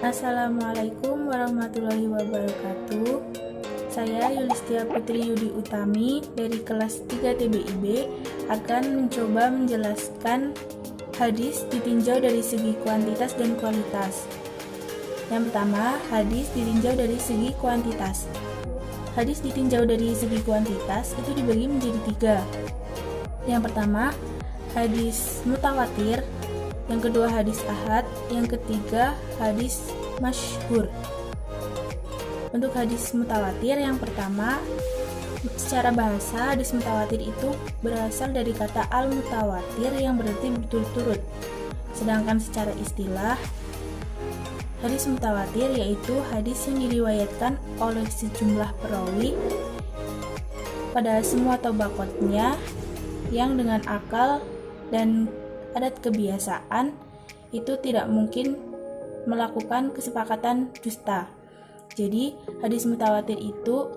Assalamualaikum warahmatullahi wabarakatuh. Saya Yulistia Putri Yudi Utami dari kelas 3 TBIB akan mencoba menjelaskan hadis ditinjau dari segi kuantitas dan kualitas. Yang pertama, hadis ditinjau dari segi kuantitas. Hadis ditinjau dari segi kuantitas itu dibagi menjadi 3. Yang pertama, hadis mutawatir. Yang kedua, hadis ahad. Yang ketiga, hadis masyhur. Untuk hadis mutawatir, yang pertama, secara bahasa hadis mutawatir itu berasal dari kata al-mutawatir yang berarti berturut-turut. Sedangkan secara istilah, hadis mutawatir yaitu hadis yang diriwayatkan oleh sejumlah perawi pada semua tabaqatnya yang dengan akal dan adat kebiasaan itu tidak mungkin melakukan kesepakatan dusta. Jadi, hadis mutawatir itu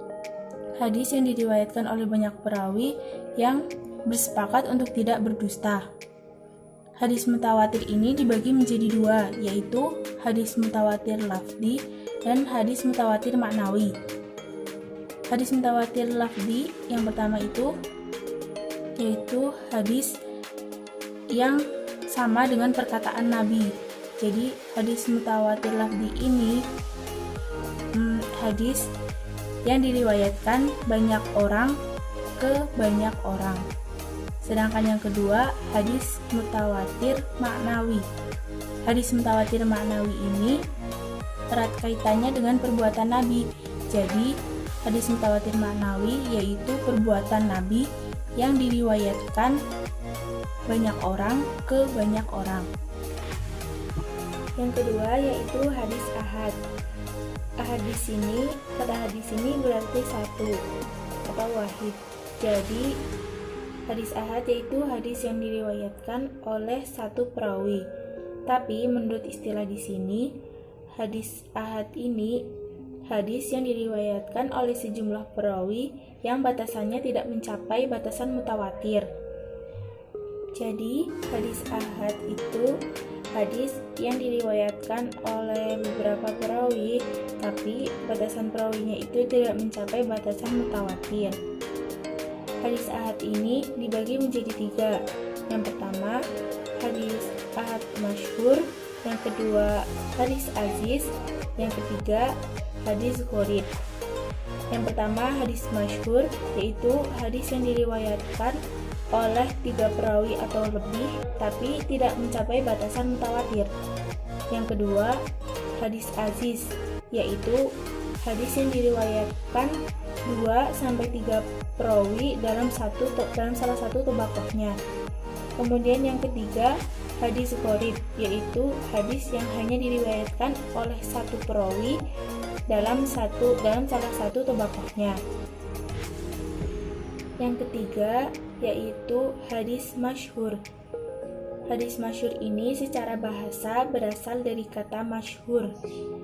hadis yang diriwayatkan oleh banyak perawi yang bersepakat untuk tidak berdusta. Hadis mutawatir ini dibagi menjadi 2, yaitu hadis mutawatir lafzi dan hadis mutawatir maknawi. Hadis mutawatir lafzi yang pertama itu yaitu hadis yang sama dengan perkataan Nabi. Jadi hadis mutawatir lafzi ini hadis yang diriwayatkan banyak orang ke banyak orang. Sedangkan yang kedua, hadis mutawatir maknawi. Hadis mutawatir maknawi ini erat kaitannya dengan perbuatan Nabi. Jadi hadis mutawatir maknawi yaitu perbuatan Nabi yang diriwayatkan banyak orang ke banyak orang. Yang kedua yaitu hadis ahad. Ahad di sini, kata hadis ini berarti satu atau wahid. Jadi hadis ahad yaitu hadis yang diriwayatkan oleh satu perawi. Tapi menurut istilah di sini, hadis ahad ini hadis yang diriwayatkan oleh sejumlah perawi yang batasannya tidak mencapai batasan mutawatir. Jadi, hadis ahad itu hadis yang diriwayatkan oleh beberapa perawi, tapi batasan perawinya itu tidak mencapai batasan mutawatir. Hadis ahad ini dibagi menjadi 3. Yang pertama, hadis ahad masyhur. Yang kedua, hadis aziz. Yang ketiga, hadis gharib. Yang pertama, hadis masyhur, yaitu hadis yang diriwayatkan oleh 3 perawi atau lebih tapi tidak mencapai batasan mutawatir. Yang kedua, hadis aziz, yaitu hadis yang diriwayatkan 2-3 perawi dalam salah satu tabaqahnya. Kemudian yang ketiga, hadis gharib, yaitu hadis yang hanya diriwayatkan oleh satu perawi dalam salah satu tabaqahnya. Yang ketiga yaitu hadis masyhur. Hadis masyhur ini secara bahasa berasal dari kata masyhur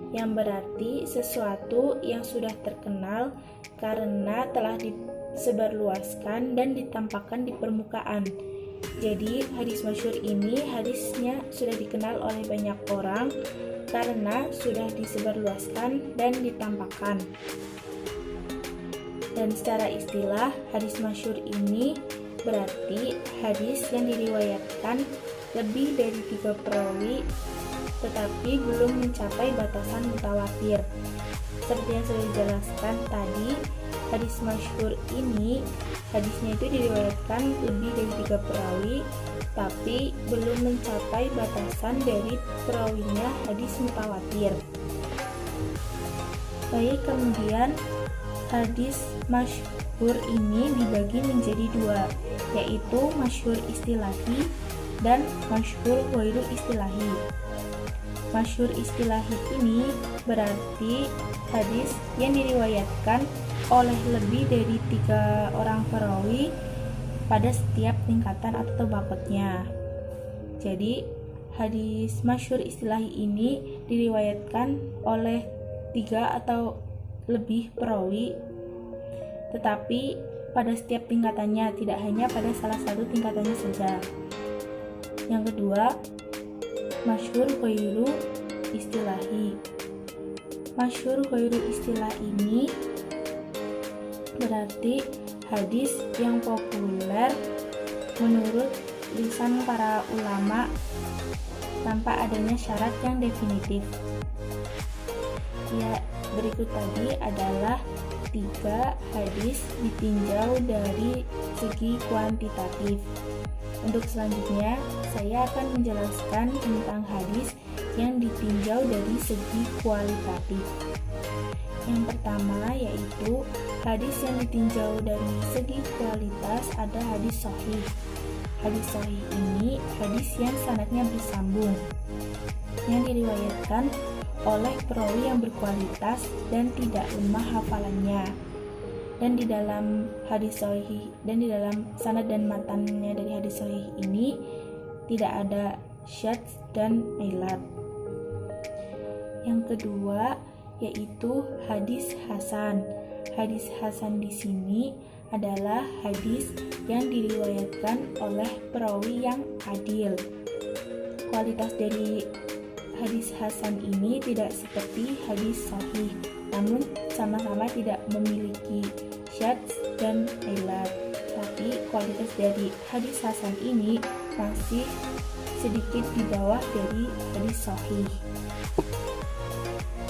yang berarti sesuatu yang sudah terkenal karena telah disebarluaskan dan ditampakkan di permukaan. Jadi hadis masyhur ini hadisnya sudah dikenal oleh banyak orang karena sudah disebarluaskan dan ditampakkan. Dan secara istilah, hadis masyhur ini berarti hadis yang diriwayatkan lebih dari 3 perawi tetapi belum mencapai batasan mutawatir. Seperti yang sudah dijelaskan tadi, hadis masyhur ini hadisnya itu diriwayatkan lebih dari 3 perawi tapi belum mencapai batasan dari perawinya hadis mutawatir. Baik, kemudian hadis masyhur ini dibagi menjadi 2, yaitu masyhur istilahi dan masyhur ghairu istilahi. Masyhur istilahi ini berarti hadis yang diriwayatkan oleh lebih dari 3 orang perawi pada setiap tingkatan atau tabaqatnya. Jadi hadis masyhur istilahi ini diriwayatkan oleh 3 atau lebih perawi, tetapi pada setiap tingkatannya, tidak hanya pada salah satu tingkatannya saja. Yang kedua, masyhur ghairu istilahi. Masyhur ghairu istilah ini berarti hadis yang populer menurut lisan para ulama tanpa adanya syarat yang definitif. Ya, berikut tadi adalah 3 hadis ditinjau dari segi kuantitatif. Untuk selanjutnya, saya akan menjelaskan tentang hadis yang ditinjau dari segi kualitatif. Yang pertama yaitu hadis yang ditinjau dari segi kualitas ada hadis sahih. Hadis sahih ini hadis yang sanadnya bersambung, yang diriwayatkan oleh perawi yang berkualitas dan tidak lemah hafalannya. Dan di dalam hadis sahih dan di dalam sanad dan matannya dari hadis sahih ini tidak ada syadz dan ilat. Yang kedua yaitu hadis hasan. Hadis hasan di sini adalah hadis yang diriwayatkan oleh perawi yang adil. Kualitas dari hadis hasan ini tidak seperti hadis sahih, namun sama-sama tidak memiliki syadz dan ilat. Tapi kualitas dari hadis hasan ini masih sedikit di bawah dari hadis sahih.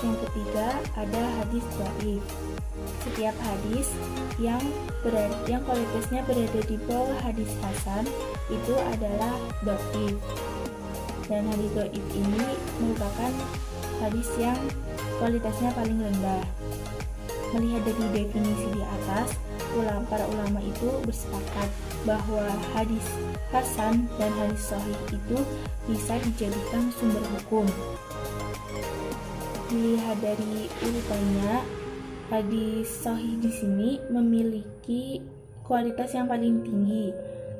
Yang ketiga ada hadis dhaif. Setiap hadis yang kualitasnya berada di bawah hadis hasan itu adalah dhaif. Dan hadis dhaif ini merupakan hadis yang kualitasnya paling rendah. Melihat dari definisi di atas, para ulama itu bersepakat bahwa hadis hasan dan hadis sahih itu bisa dijadikan sumber hukum. Dilihat dari urutannya, hadis sahih di sini memiliki kualitas yang paling tinggi.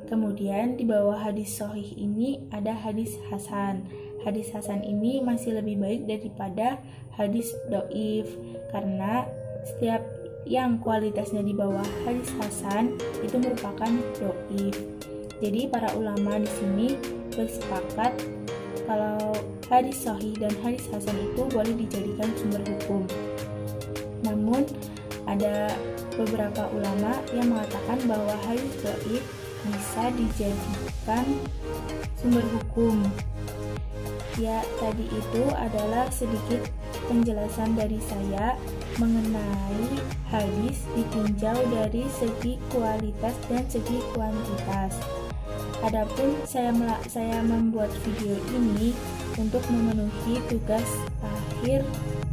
Kemudian di bawah hadis sahih ini ada hadis hasan. Hadis hasan ini masih lebih baik daripada hadis dhaif karena setiap yang kualitasnya di bawah hadis hasan itu merupakan dhaif. Jadi para ulama di sini bersepakat kalau hadis sahih dan hadis hasan itu boleh dijadikan sumber hukum. Namun ada beberapa ulama yang mengatakan bahwa hadis dhaif bisa dijadikan sumber hukum. Ya, tadi itu adalah sedikit penjelasan dari saya mengenai hadis ditinjau dari segi kualitas dan segi kuantitas. Adapun saya membuat video ini untuk memenuhi tugas akhir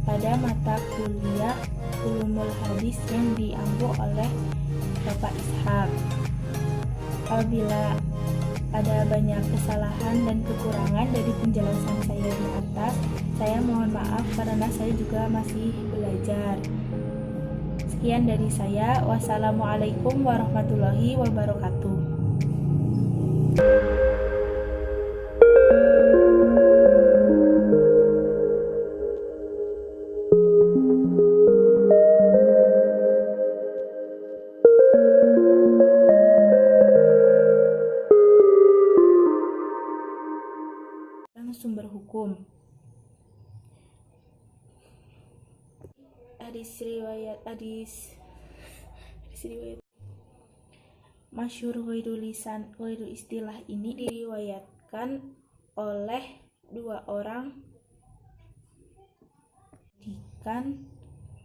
pada mata kuliah Ulumul Hadis yang diambil oleh Bapak Ishaq. Apabila ada banyak kesalahan dan kekurangan dari penjelasan saya di atas, saya mohon maaf karena saya juga masih belajar. Sekian dari saya. Wassalamualaikum warahmatullahi wabarakatuh. Sumber hukum. Hadis riwayat masyhur ghairu istilah ini diriwayatkan oleh 2 orang jadikan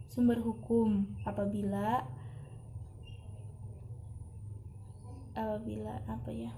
sumber hukum apabila apa ya?